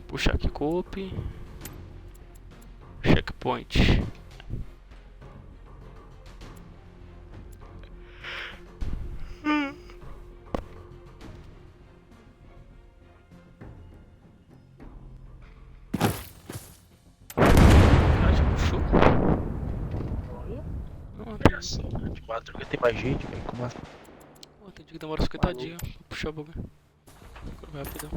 Puxar aqui cope. Checkpoint. Puxou? Olha só, de madrugada tem mais gente, velho. Como assim? Pô, tem dia que demora 50 dias pra puxar o bagulho. Vai rapidão.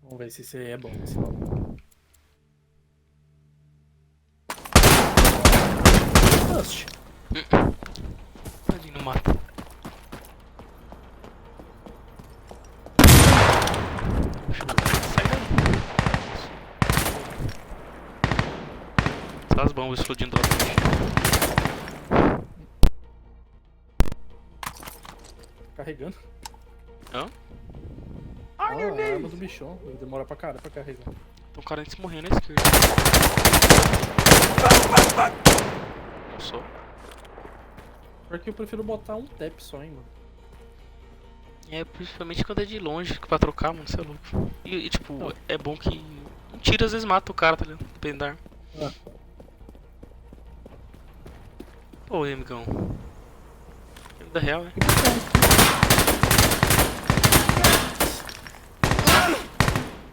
Vamos ver se esse aí é bom. Esse bagulho. Dust. Tadinho, não mata. Sai daí. Só as bombas explodindo lá dentro. Carregando. Hã? Ah, a arma do bichão. Demora pra caralho pra carregar. Tem um cara antes de morrer na esquerda. Só. Porque eu prefiro botar um tap só, hein, mano. É, principalmente quando é de longe, que pra trocar, mano, você é louco. E tipo, não. É bom que um tiro às vezes mata o cara, tá ligado? Depende da arma. Ah. Pô, amigão. Vida real, né?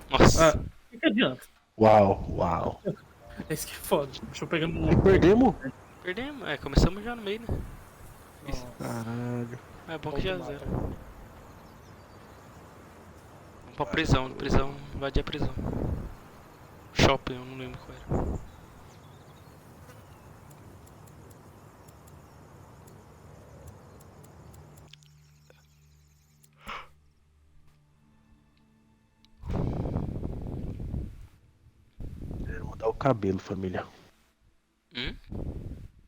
Nossa. Ah, o que adianta? Uau. Esse que é foda. Deixa eu pegar no... E perdemos? Perdemos, começamos já no meio, né? Nossa. Caralho. É bom que já zero. Vamos pra prisão, invadir a prisão. Shopping, eu não lembro qual era. Quero mudar o cabelo, família.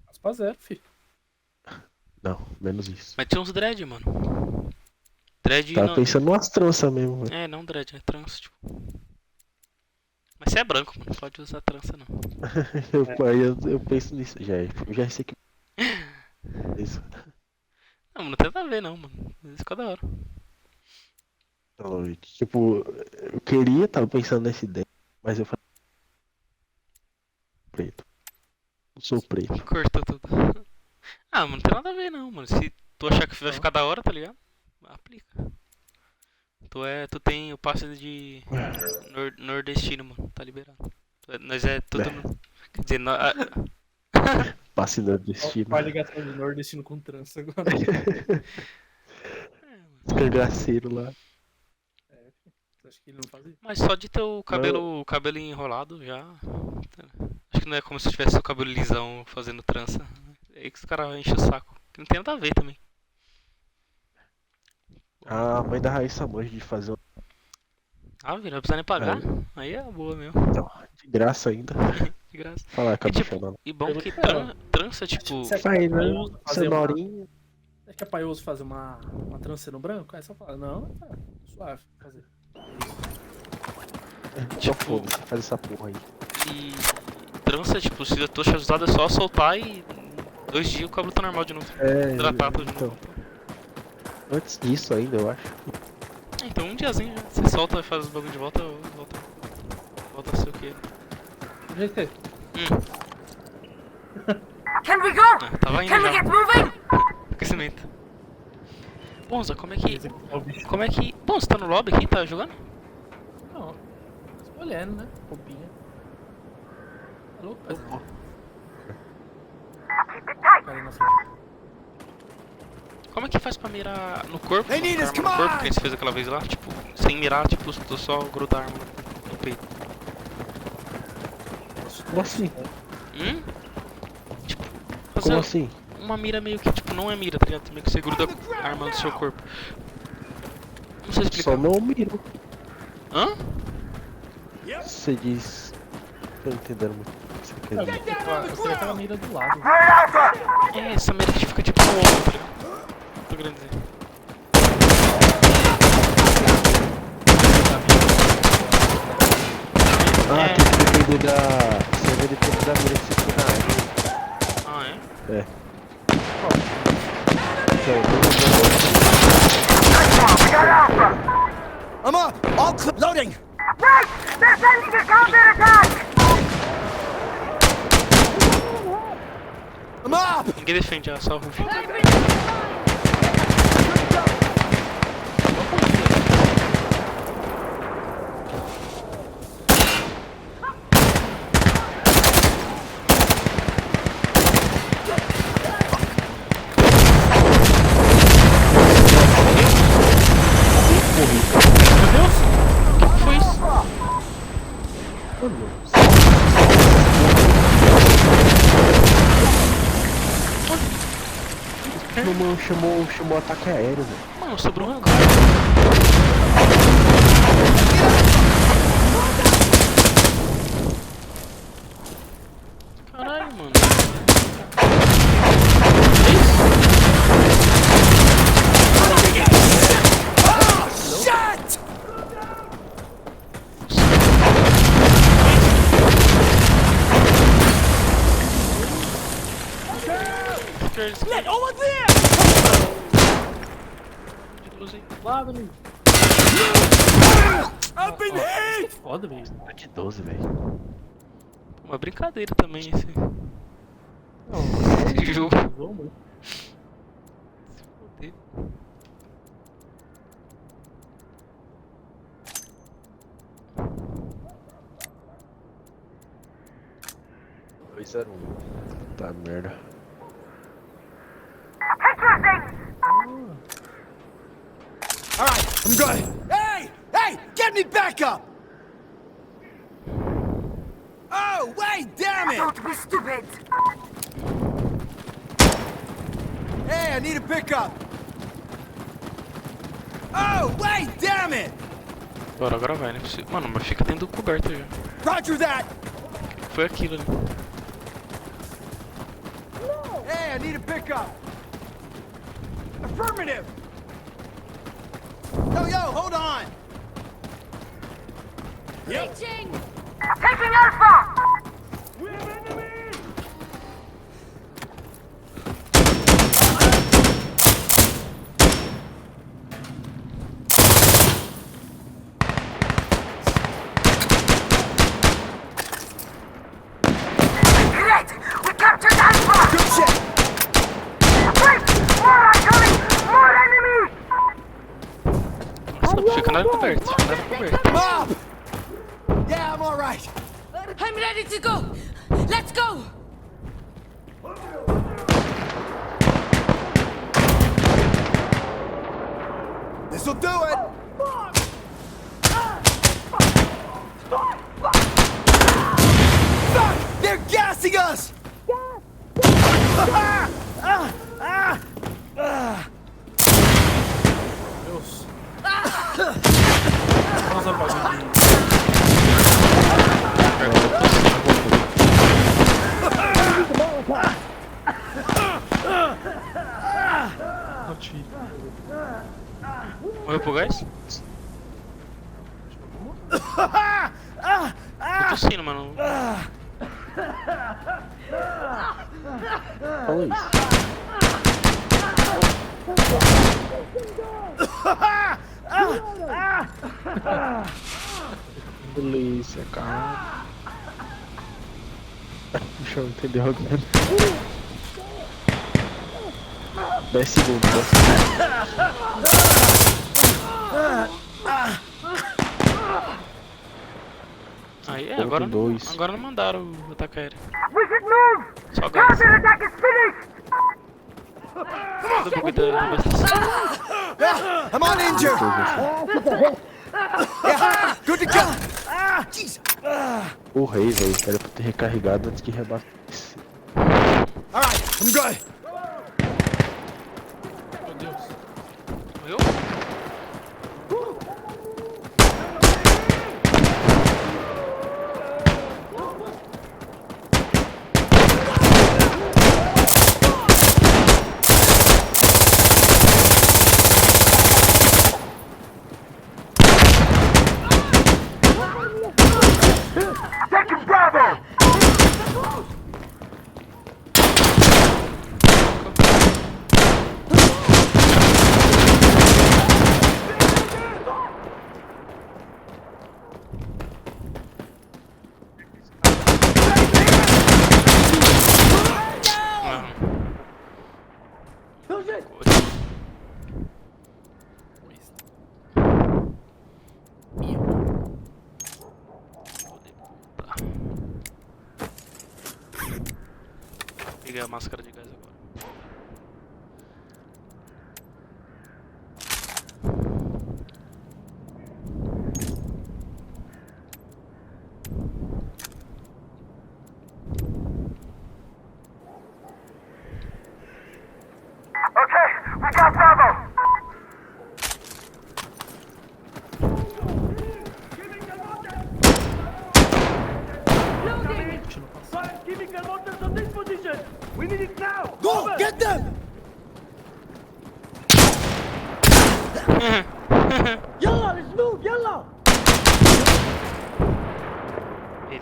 Faz pra zero, fi. Não, menos isso. Mas tinha uns dread, mano. Dread Tava não... pensando numas tranças mesmo, velho. É, não dread, é trança, tipo. Mas você é branco, mano, não pode usar trança não. eu penso nisso já. Eu já sei que. Isso. Não, não tem nada a ver não, mano. Isso ficou da hora. Então, tipo, eu queria, tava pensando nessa ideia, mas eu falei. Preto. Não sou preto. Cortou tudo. Ah, mano, não tem nada a ver não, mano. Se tu achar que vai ficar da hora, tá ligado? Aplica. Tu tem o passe de nordestino, mano. Tá liberado. Nós é tudo. Quer dizer, Passe nordestino. Qual a ligação de nordestino com trança agora? Cangaceiro lá. Acho que ele não fazia. Mas só de ter o cabelo enrolado já. Acho que não é como se tivesse o cabelo lisão fazendo trança. É aí que os caras enchem o saco. Que não tem nada a ver também. A mãe da Raíssa manja de fazer um. Ah, vira, não precisa nem pagar. Aí é boa mesmo. Não, de graça ainda. De graça. Falar com a bicha Tipo, não. e bom que trança, tipo. Você Faz, né? fazer Cenourinha. É que é paioso fazer uma trança no branco? Aí você fala, não, tá suave fazer. Tipo, foda-se, faz essa porra aí. E trança, tipo, se eu tô usado é só soltar e 2 dias o cabelo tá normal de novo. Hidratado de novo. Antes disso ainda, eu acho. Então um diazinho já. Você solta e faz os bagulho de volta, volta a ser o quê? GT. Can we go? Ah, tava indo Can we já. get moving? Aquecimento. Bonza, como é que... Bom, você tá no lobby aqui? Tá jogando? Não. Escolhendo, né? Roupinha. Alô? Cara, na frente. Como é que faz pra mirar no corpo? Arma no corpo, que a gente fez aquela vez lá? Tipo, sem mirar, tipo, tu só gruda a arma no peito. Como assim? Tipo, fazer Como assim? uma mira meio que, tipo, não é mira, tá ligado? Meio que você gruda a arma no seu corpo. Não sei explicar. Só não miro. Hã? Você diz. Tô entendendo muito o que você quer dizer. Você tem aquela mira do lado. É, essa mira que fica tipo no ombro, tá ligado? Tô querendo dizer. Ah, tem que depender da. Você vai depender da mira que você tem na arma. Ah, é? É. Come on, we got Alpha! I'm up. All loading. Right! They're sending a counterattack! I'm up. Ninguém defende, ó, só o Rufio. Chamou ataque aéreo, velho. Mano, sobrou um hangar. Caralho, mano. Shit! Let over there! Lado, amigo. I've been hit! Foda, velho. Tá de 12, velho. Uma brincadeira também esse jogo. Vamos. Se foder. Tá merda. Hit your things! All right, I'm good. Hey! Hey! Get me back up! Oh, wait! Damn it! Don't be stupid! Hey, I need a pickup. Oh, wait! Damn it! Agora vai, né? Mano, mas fica dentro do coberto já. Roger that! Foi aquilo ali. Hey, I need a pickup. Affirmative. Yo, hold on. Reaching! Taking Alpha! We have enemies! Great! We captured Alpha! Good shit! Wait! More artillery! More enemies! Nossa, fica na coberta, fica na coberta. I'm up! Yeah, I'm all right. I'm ready to go! Let's go! This'll do it. Fuck! They're gassing us! Deus. Nossa, bagulho. Morreu pro gás? Tô tossindo, mano. Fala isso. Polícia, calma. Deixa eu entender agora. 10 segundos, 10 segundos. Aí, Ponto agora, dois. agora não mandaram o ataque aéreo. We should move! Só gás. Counterattack is finished! Do bagulho da estação. Yeah, I'm uninjured. Yeah, good to go. Jeez. O rei, velho. Era pra ter recarregado antes que reabastecer. All right, I'm good. Meu Deus. Morreu? Taking Bravo! peguei a máscara de gás agora. Okay, we got Bravo. Keeping the mortars on this position. We need it now. Go! Get them! Yalla, let's move. Yalla. Ele.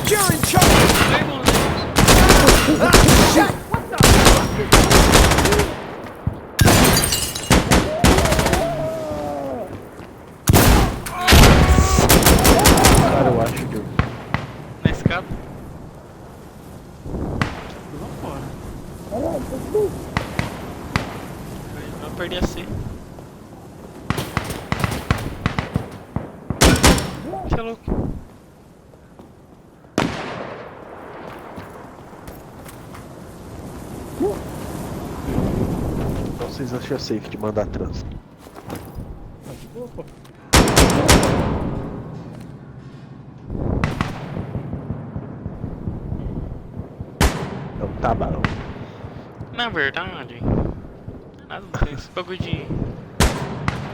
Securing charge! Shit! Cara, eu acho que eu... Na escada. Vai perder a C. Você é louco. Então vocês acham safe de mandar trans? Então tá bom. Na verdade, nada não tem. Esse bagulho de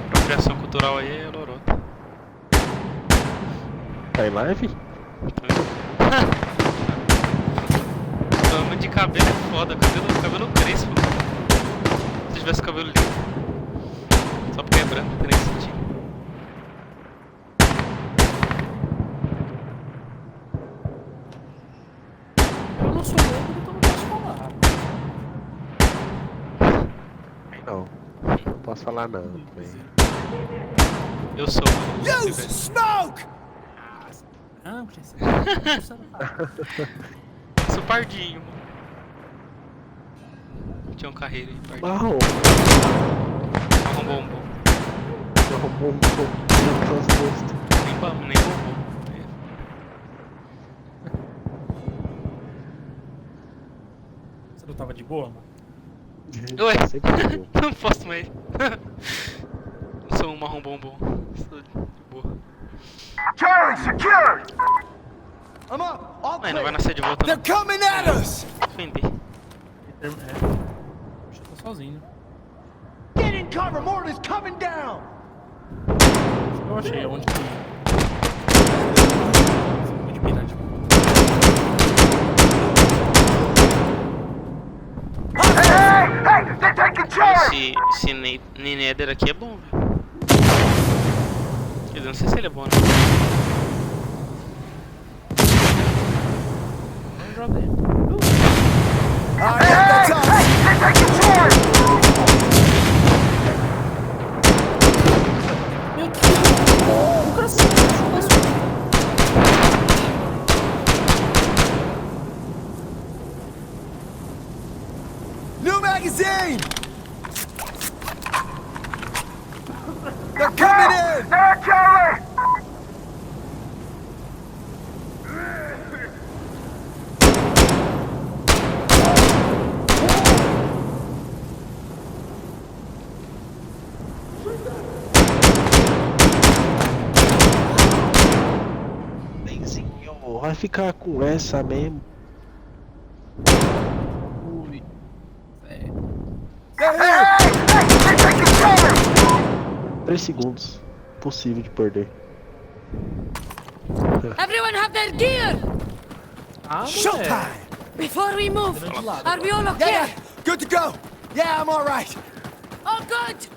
apropriação cultural aí é lorota. Tá em live? Vamos de cabelo é foda, cabelo crespo. Se tivesse cabelo liso. Só porque é branco, não tem nem sentido. Eu não sou louco, então não posso falar. Não. Não posso falar não. Eu sou. Use smoke! Não, Cris. Sou pardinho, mano. Tinha um carreiro aí, pardinho. Marrom. Marrom bombom. Arrumou um pouco das costas. Nem bombom. Você não tava de boa, mano? Ué, Sempre bom. não posso mais. Não sou um marrom bombom. Sou de boa. Charlie, secure. I'm up! All Mas não vai clear! nascer de volta They're não. coming at us! Defender. É. Acho que eu tô sozinho. Get in cover! Mortar's coming down! Eu achei onde que... Onde pirante. Hey, they're taking charge. Esse Nether aqui é bom, velho. Eu não sei se ele é bom, né? Não joguei. Alright, that's us! They're taking charge. Meu Deus! O cara se New magazine! They're coming in! There, Charlie. Benzinho, vai ficar com essa mesmo. Ui. É. They're Hey, here! they're taking charge. 3 segundos. Possível de perder. Everyone have their gear! Ah, Showtime! Before we move, De lado. are we all Yeah, okay? yeah! Good to go! Yeah, I'm alright! All good!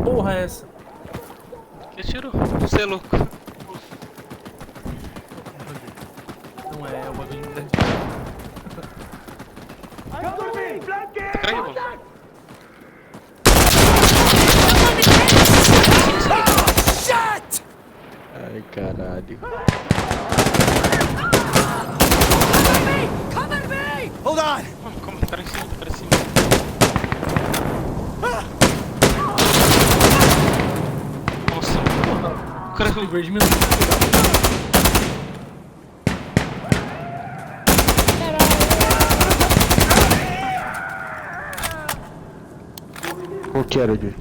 Porra é essa? Que tiro? Você é louco. Não é o bagulho grande. Cover me! Flanking! Tá caindo, mano. Shit! Ai, caralho. Cover me! Hold on! Mano, como tá cara em cima, tá cara em cima. Nossa, o cara O verde me Qual que era, Jay?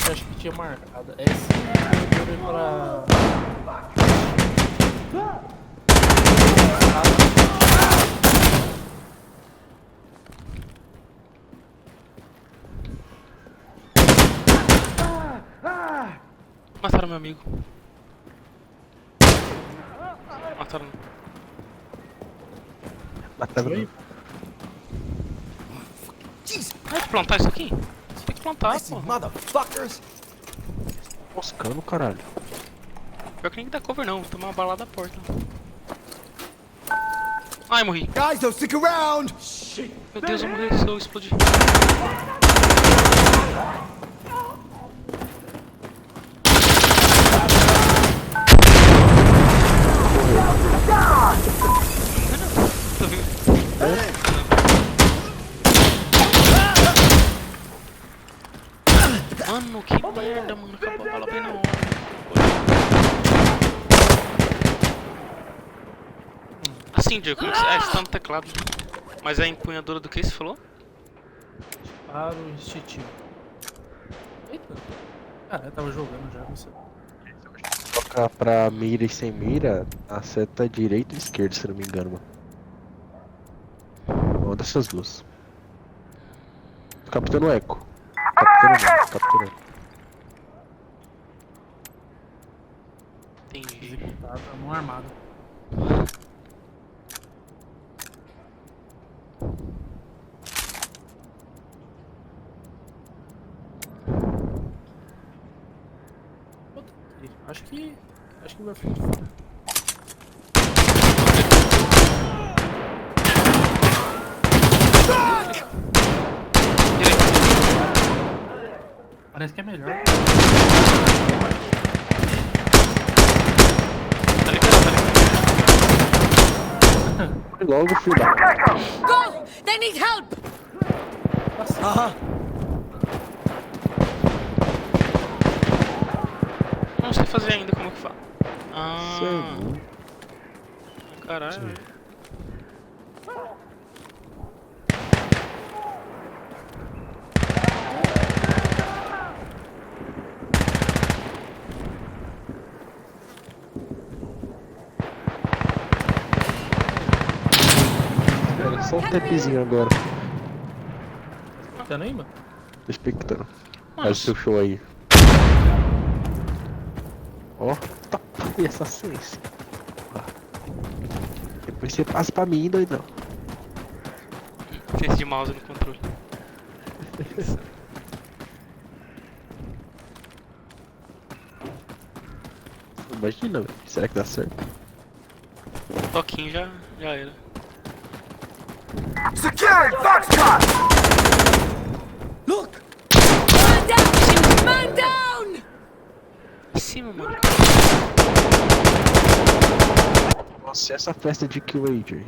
Eu acho que tinha marcado. Esse corredor é mataram meu amigo. Mataram. Matando. Jeez! Vai plantar isso aqui? Você tem que plantar, These pô. motherfuckers! Moscando, caralho. Pior que nem dá cover não, vou tomar uma bala da porta. Ai, morri. Guys, don't stick around! Meu Deus, eu morri se eu explodir. Tô vindo. Mano, que merda, mano. Acabou a bala bem na hora. Assim, Diego, como que você... você tá no teclado. Mas é a empunhadura do que você falou? para o instintivo. Eita. Cara, eu tava jogando já, não sei. Tocar pra mira e sem mira, a seta direita e esquerda, se não me engano, mano. Uma dessas duas. Capitão Eco. Capitão. Entendi. Executado, mão armada. Acho que vai ficar fora. Parece que é melhor. Tá liberado, tá liberado. Foi logo, filho da... Go! They need help! Não sei fazer ainda como que faz. Ah, Sei. caralho. Era só um tapzinho agora. Tá aí, mano? Tô expectando. Faz o seu show aí. Ó, tá e essa ciência. Depois você passa pra mim, doidão. Ciência de mouse no controle. Imagina, velho. Será que dá certo? Toquinho já era. Securing Foxtrot! Look! Man down! Man down! Em cima, mano. Nossa, essa festa de kill aí, Jay.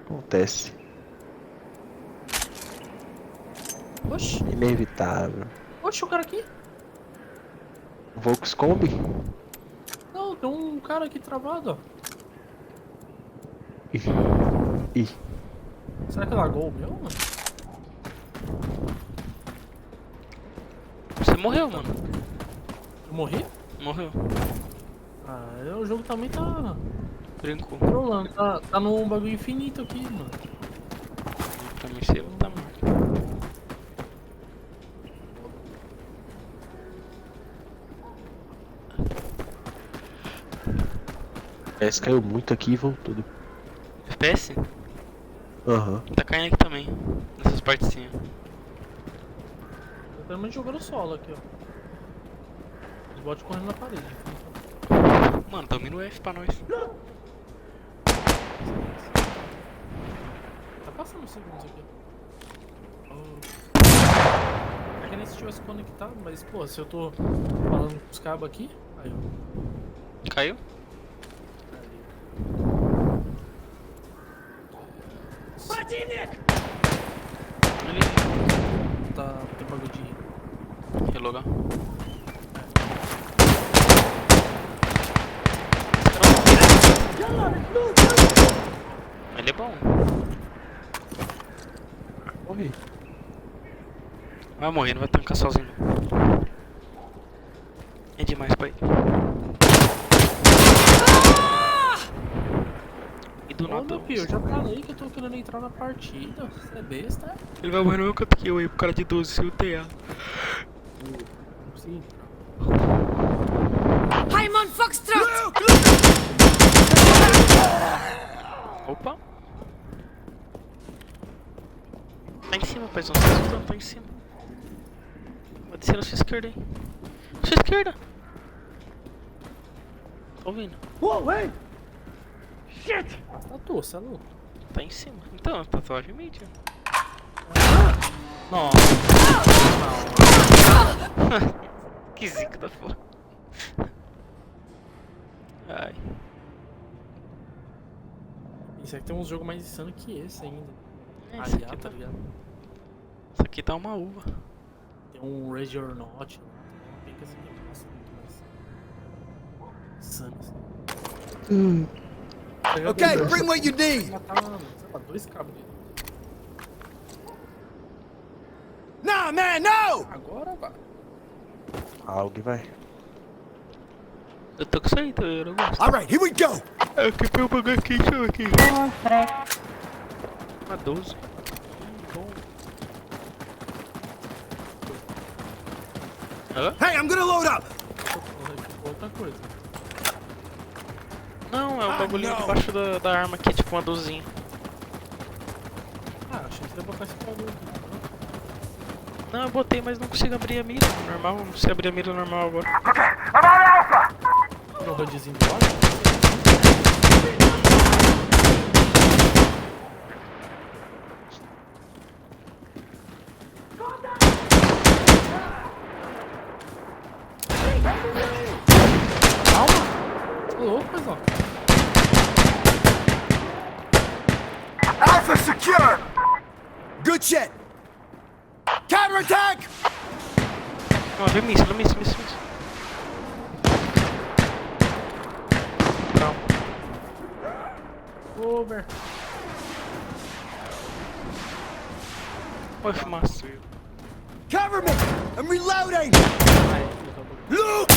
Acontece. Oxi, Inevitável. oxi, o cara aqui. Volks Kombi? Não, tem um cara aqui travado, ó. Ih. Será que lagou o meu, mano? Você morreu, mano. Eu morri? Morreu. Ah, o jogo também tá Brincou. trolando. Tá num bagulho infinito aqui, mano. Pra mim você tá morto. Esse caiu muito aqui e voltou. FPS? Aham. Tá caindo aqui também. Nessas partezinhas. literalmente jogando solo aqui, ó. Os bots correndo na parede. Mano, tamo indo F pra nós. Tá passando segundos aqui. É que nem se tivesse conectado, mas pô, se eu tô falando com os cabos aqui, aí ó. Caiu? Ali. Tá, tem bagulho de... Relogar. Ele é bom. Morri. Vai morrer, não vai tancar sozinho. É demais pra ele. E do Ô, nada. meu filho, eu já falei que eu tô querendo entrar na partida. Você é besta? Ele vai morrer no meu canto que eu aí, pro cara de 12, se o TA. Não consigo entrar. I'm on Foxtrot! Opa. Tá em cima, paizão. Tá escutando, tá em cima. Vai descer na sua esquerda aí. Sua esquerda. Tá ouvindo? Whoa, hey! Shit! Tá você é louco. Tá em cima. Então, tatuagem mídia. Nossa. Que zica da porra. Ai. Isso aqui tem uns jogos mais insano que esse ainda. Esse Aliás, aqui tá tá, ligado? isso aqui tá uma uva. Tem um Rage or Not. Tem que assim, nossa, muito mais insano assim. Okay, bring what you need. Matar, sei lá, 2 cabos dele. Nah, man, no! Agora vai. Alguém vai. Eu tô com isso aí, eu não gosto. All right, here we go. Eu que foi o bagulho aqui, chama aqui. Uma 12. Bom. Hã? Hey, I'm gonna load up. Outra coisa. Não, é um bagulhinho não. debaixo da arma aqui, tipo uma 12. Ah, achei que você ia botar esse bagulho aqui. Não, eu botei, mas não consigo abrir a mira normal. Não consigo abrir a mira normal agora. No HUDzinho do lado. Calma! Tô louco, pessoal. Alpha secure. Good shit. Counterattack. Não, vem míssil. Calma. Over. Olha a fumaça. Cover me. I'm reloading. Aí, botar o bagulho. Look.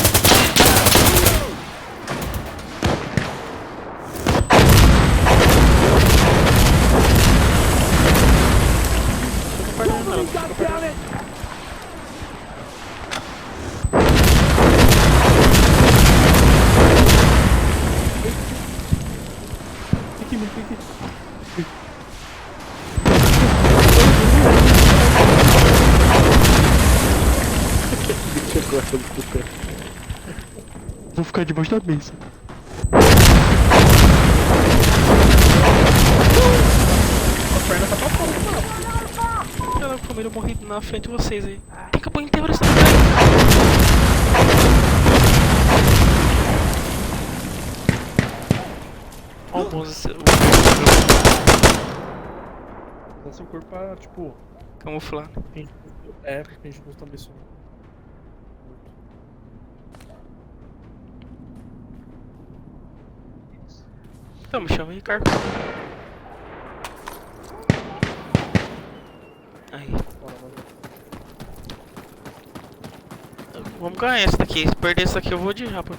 Fique. Vou ficar debaixo da mesa. A perna tá pra fora, mano. Caraca, como eu morri na frente de vocês aí. Tem que acabar inteiro essa Ó o bônus. Dá seu corpo pra, tipo... Camuflar. É, porque a gente não também some. Então, me chama Ricardo. Aí. Vamos ganhar esse daqui. Se perder esse daqui, eu vou de rapa.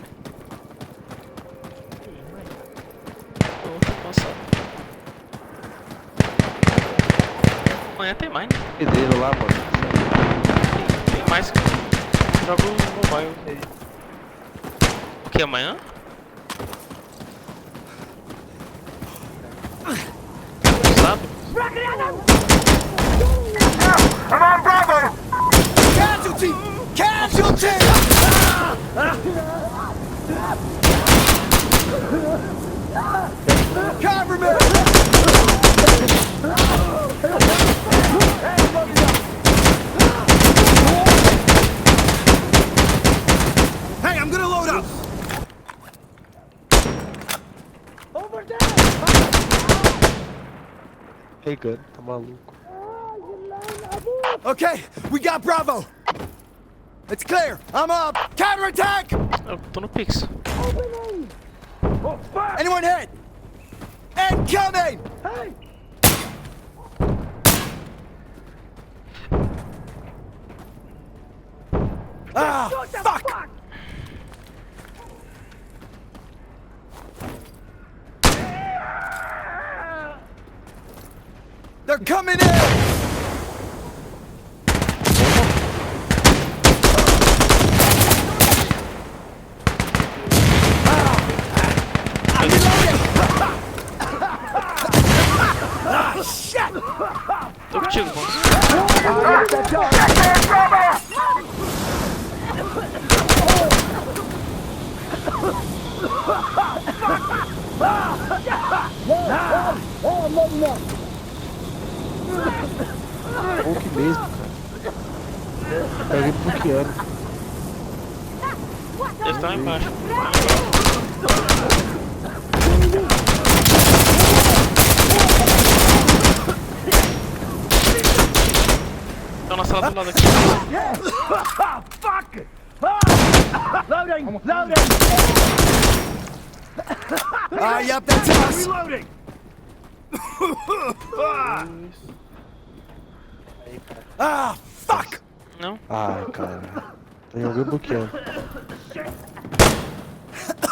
Tô cansado. Amanhã tem mais, né? Pedreiro lá, mano. Tem mais que eu jogo mobile. O que, amanhã? Sábado? I'm on Bravo. Got Casualty! Casualty! Cover me! Hey, I'm gonna load up! Pegando, tá maluco. Okay, we got Bravo! It's clear! I'm up! Counterattack! Eu tô no Pix. Anyone hit? Incoming! Hey! Ah, fuck! They're coming in! Ah, shit! Tô contigo, moço. Pouco mesmo, cara. Tá vindo bloqueando. Eles estão lá embaixo. Estão na sala do lado aqui. Fuck! Loading! Loading! Ah, yep, that's us! Reloading! Ah, fuck! Não? Ai, cara. Tem alguém bloqueando.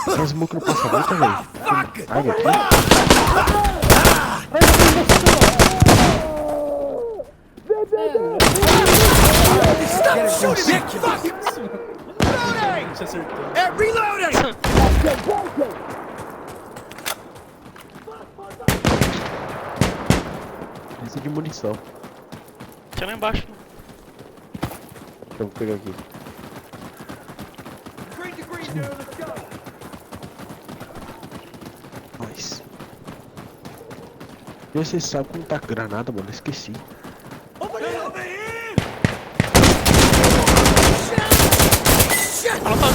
Tem smoke no passaporte, velho. Fuck! Ai, aqui. Stop shooting me! Fuck! Reloading! Te acertou. Hey, reloading! Precisa de munição. Tinha lá embaixo. Eu vou pegar aqui. Green to green, dude, let's go! Nice. E você sabe como tá granada, mano? Eu esqueci. Over here! Over here! Ela tá.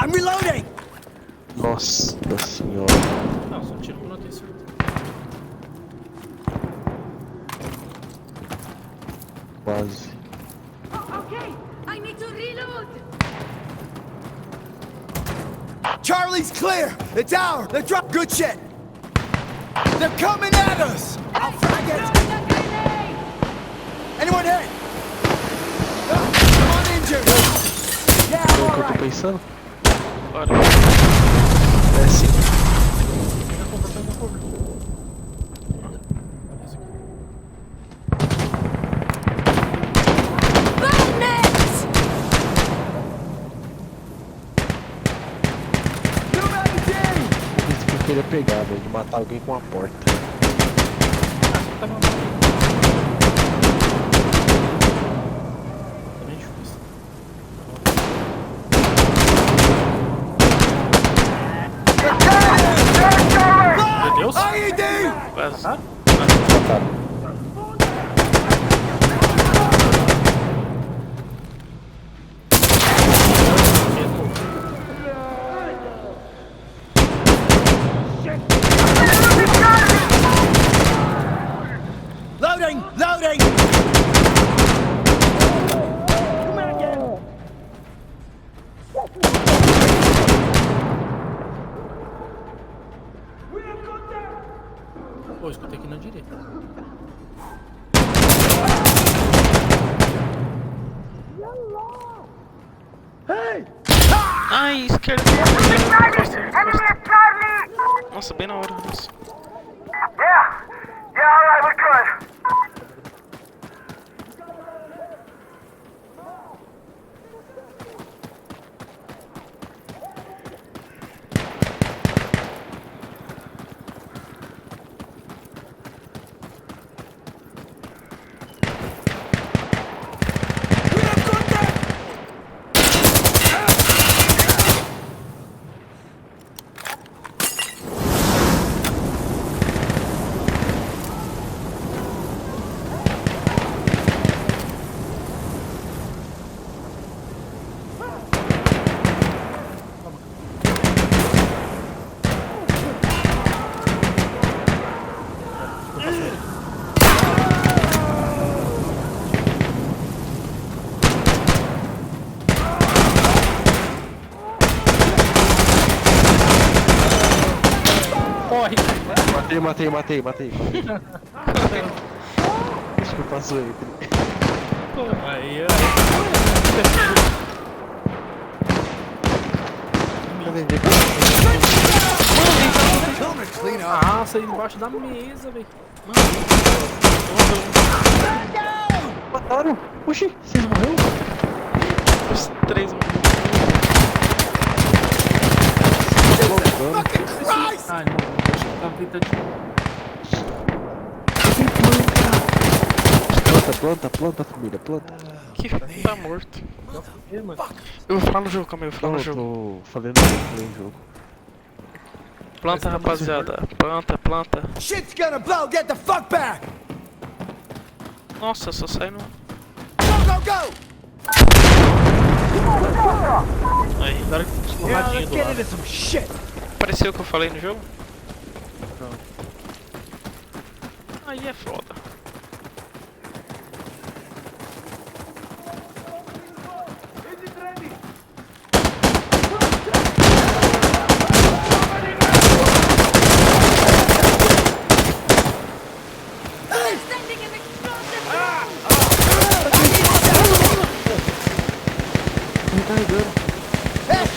I'm reloading! Nossa senhora. Não, só tiro quando eu tenho certeza. Quase. Okay, I need to reload. Charlie's clear! It's ours! They're drop good shit! They're coming at us! I'll frag it! Anyone hit? I'm uninjured! Yeah, É I'm o que eu tô alright! pensando? Bora. É sim. Pega cover, pega cover. Esse aqui. Burn it! New magazine! Isso que eu queria pegar, velho. De matar alguém com uma porta. Tá na mão. Também é difícil. Meu Deus! IED! Quase. Ah? Loading! Loading! Pô, escutei aqui na direita. Ai, esquerda. Encosta, encosta. Nossa, bem na hora. Nossa. Yeah, alright, we're good. Matei. Acho que passou entre. Aí, Clean up. ah, saí embaixo da mesa, velho. Mataram? Oxi, vocês morreram? Os três. Fucking Christ! Ai, não, acho que tava tentando. Planta, família, planta. Que tá morto. É, mano. Eu vou falar no jogo, calma aí, eu vou falar Não, no eu jogo. tô fazendo gameplay no jogo. Planta, rapaziada. Planta. Shit's gonna blow! Get the fuck back! Nossa, só sai no. Go! Aí, Agora que tem Yeah, radinho let's do get lado. into some shit! apareceu o que eu falei no jogo? Não. Aí é foda. Standing in explosive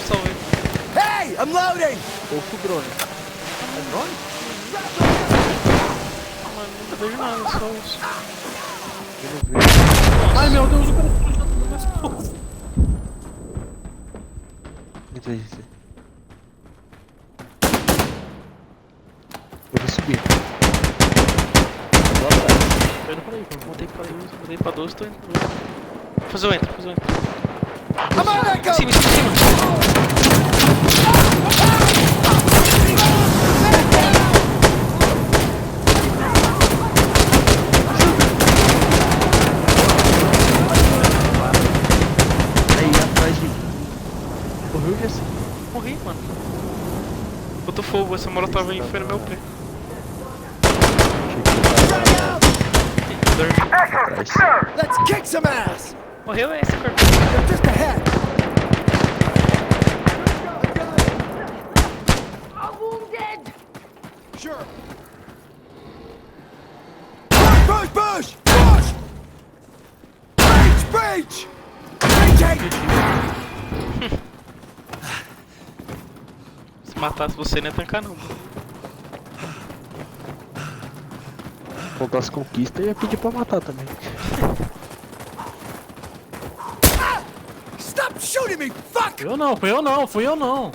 Salvei. Hey! I'm loading! Ou com o drone. Mano, não vejo nada, só os... Eu não vejo. Ai meu Deus, o cara tá jogando no meu pescoço. Entra aí, você. Eu vou subir. Vou atrás. Mudei pra 12, tô indo. Fazer o entro. I'm on that Em go! cima. Aí, atrás de mim. Correu já assim. Morri, mano. Botou fogo, essa molotov aí foi no meu pé. Atrás. Let's kick some ass! Morreu esse corpo. They're just ahead! I'm wounded! Sure. Push! Breach! Se matasse você, não ia tancar não. Contar as conquistas, eu ia pedir pra matar também. Stop shooting me, fuck! Fui eu não.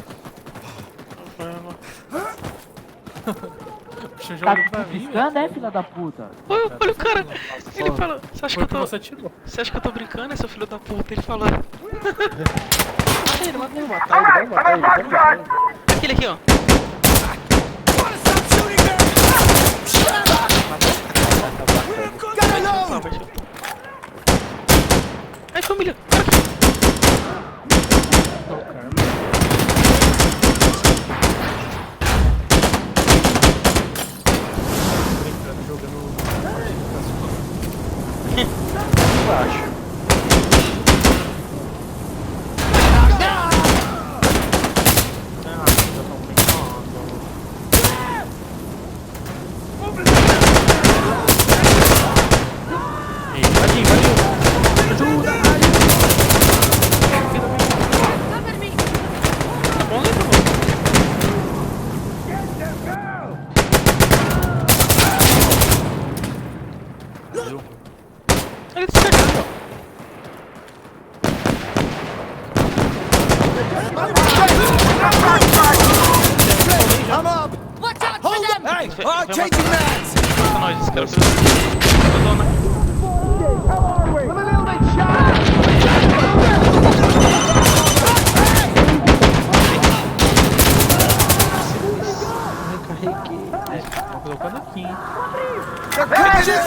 Puxa o Tá jogo pra mim, velho. piscando, é, filha da puta? Olha o cara. Ele fala, você acha que Foi eu que tô... você tirou. Você acha que eu tô brincando, seu filho da puta? Ele fala. Mata ele, vai matar ele. Aquele aqui, ó. Wanna stop shooting me? Gotta load! Ai, família. Não, cara. Brincando, jogando. Embaixo. Ah, totalmente. Hey, changing mags! Mata nós, esse cara. Recarreguei. Tô colocando aqui, hein? They're coming in!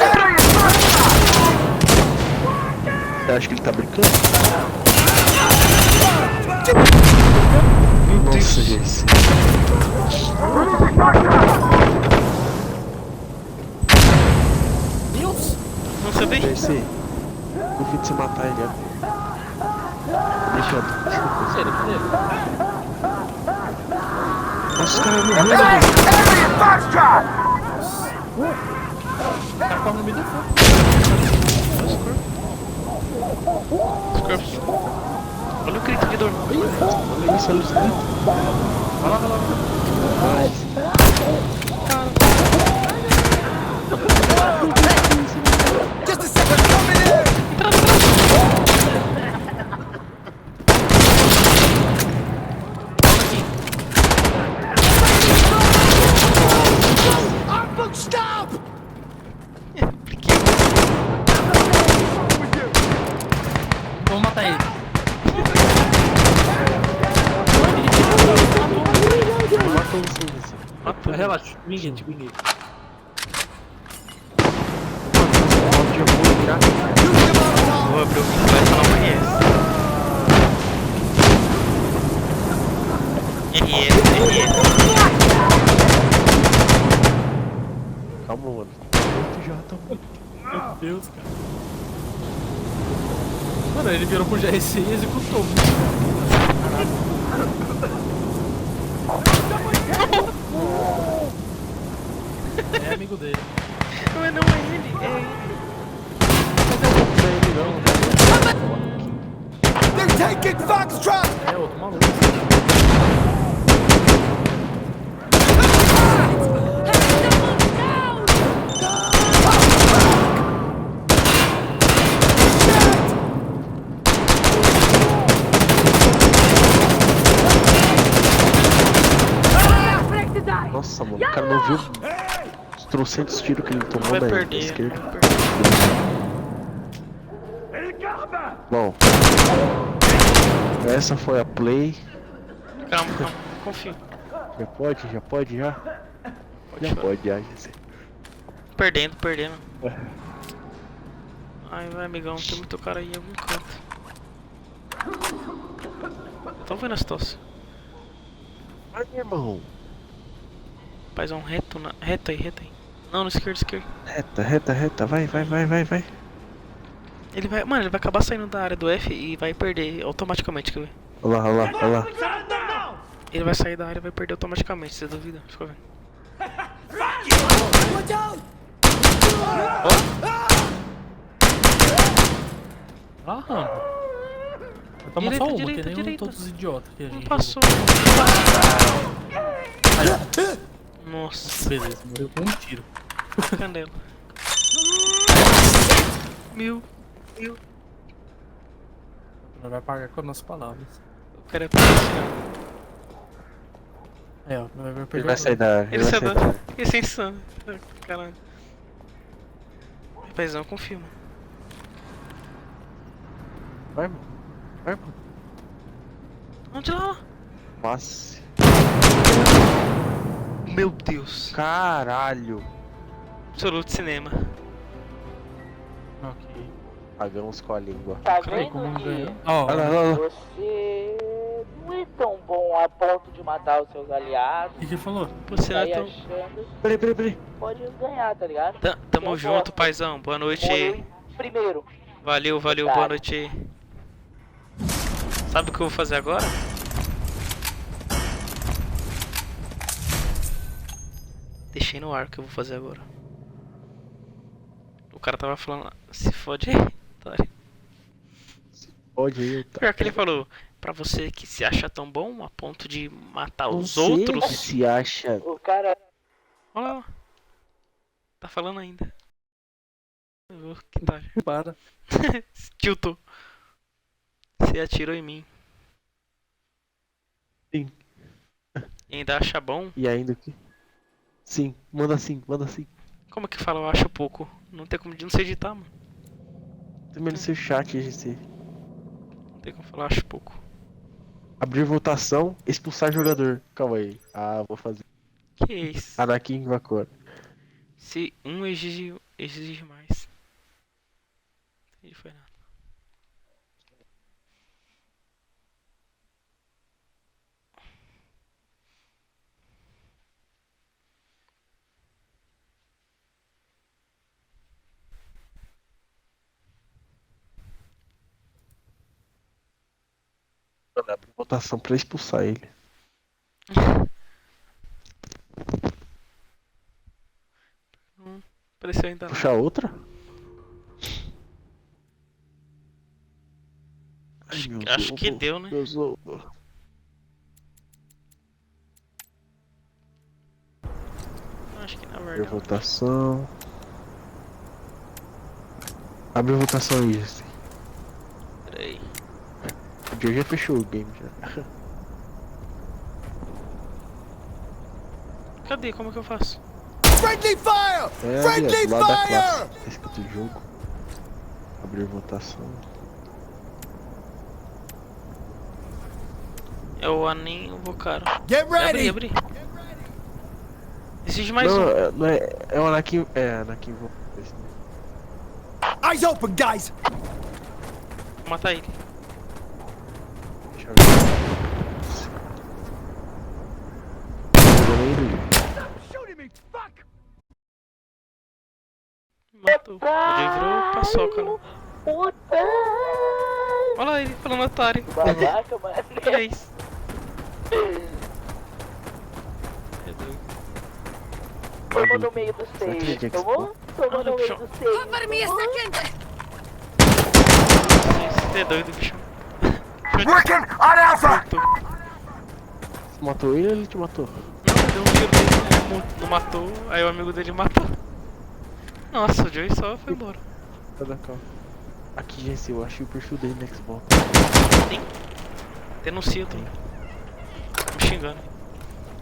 Você acha que ele tá brincando? Nossa, gente. Deus! Não sabia? Percy, duvido de você matar ele, ó. Deixa eu. Cadê ele? Cadê ele? Nossa, os caras morreram, velho. O cara tá no meio do fogo. Scrubs. Olha o grito de dor. Olha isso, olha isso. Vai lá, vai lá. Just a second, coming in! Armbook, stop! Vamos matar ele. Matou você, Jesse. Matou. Relaxa, ninguém, ninguém. Áudio ruim já. Vou abrir o vídeo e vai falar o RS. Calma, mano. Muito já, tá muito. Meu Deus, cara. Mano, ele virou pro GRC e executou. É amigo dele. Mas não é ele, é ele. They're taking Foxtrot! É outro maluco. Nossa, mano, o cara não viu os trocentos tiros que ele tomou Vai da perder. esquerda. Vai perder. Bom, essa foi a play. Calma, calma. Confio. Já pode? Já pode? Já? Já falar. pode, já, Jesse. Perdendo. Ai, vai, amigão. Tem muito cara aí em algum canto. Tô vendo a situação. Vai, irmão. Faz um reto na... Reta aí. Não, no esquerdo. Reta. Vai. Ele vai... Mano, ele vai acabar saindo da área do F e vai perder automaticamente, quer ver? Olha lá. Ele vai sair da área e vai perder automaticamente, você duvida? Fica vendo. Watch out! Ah, mano. Toma Direita, só uma, direita, que nem direita. todos os idiotas que a Não gente passou. Nossa, Beleza, morreu com um tiro. canela. Mil. Não vai pagar com as nossas palavras. O cara é policial. É, ó, vai perder. Ele vai sair da área. Ele vai saiu sair da... da área. Isso é insano. Caralho. Rapazão, confia, mano. Vai, mano. Onde lá? Passe. Meu Deus. Caralho. Absoluto cinema. Ok. Pagamos com a língua. Tá Peraí, como não vendo ganhou? que Ó, Olha lá. você não é tão bom a ponto de matar os seus aliados. o que ele falou? Você não Sair é tão... achando Peraí. que pode ganhar, tá ligado? Tamo junto, paizão. Boa noite. Morreu primeiro. Valeu, boa noite. Sabe o que eu vou fazer agora? Deixei no ar o que eu vou fazer agora. O cara tava falando lá, se fode aí, otário. Pode ir, tá. Pior que ele falou, pra você que se acha tão bom a ponto de matar os Você outros. que se acha. O cara Olha lá. Tá falando ainda. Que tá. Para. Tiltou. Você atirou em mim. Sim. E ainda acha bom? E ainda que. Sim, manda sim, manda sim. Como é que fala? Eu acho pouco. Não tem como. Não sei editar, mano. Também no seu chat, GC. Não tem como falar, acho pouco. Abrir votação, expulsar jogador. Calma aí. Ah, vou fazer. Que isso? Anakin Vakor. Se um exige mais. Não foi nada. Abrir votação pra expulsar ele. Não apareceu ainda não. Puxar outra? Ai, meu Acho Deus, que deu, né? Deus, oh. Acho que na Abrir verdade. votação. Abre votação aí, GC. Pera aí. O Joe já fechou o game já. Cadê? Como é que eu faço? Friendly fire! É ali, Friendly ó, do lado da fire! classe. Tá escrito jogo. Abrir votação. É o Anem, o Vocaro. Get ready! Abri. Exige mais Não, um. não é. É o Anakin. É, Anakin Vakor. Eyes open, guys! Vou matar ele. Deixa eu ver. Shooting me! Fuck! Matou. Ele virou paçoca, né? Puta! Olha lá ele falando otário. Babaca, mano. Olha isso. É doido. Tomou no meio do seio. Tomou? Tomou no meio do seio. Cover me a second! Você é doido, bicho. Working on Alpha! Você matou ele ou ele te matou? Não, deu um tiro nele, ele não matou, aí o amigo dele matou. Nossa, o Joey só foi embora. Cadê, calma. Aqui, GC, eu achei o perfil dele no Xbox. Tem? Denuncia, tem. Me xingando.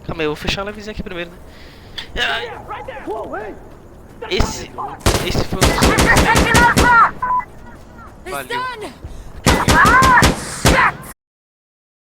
Calma aí, eu vou fechar a livezinha aqui primeiro, né? Ai. Esse foi o... It's Valeu. done!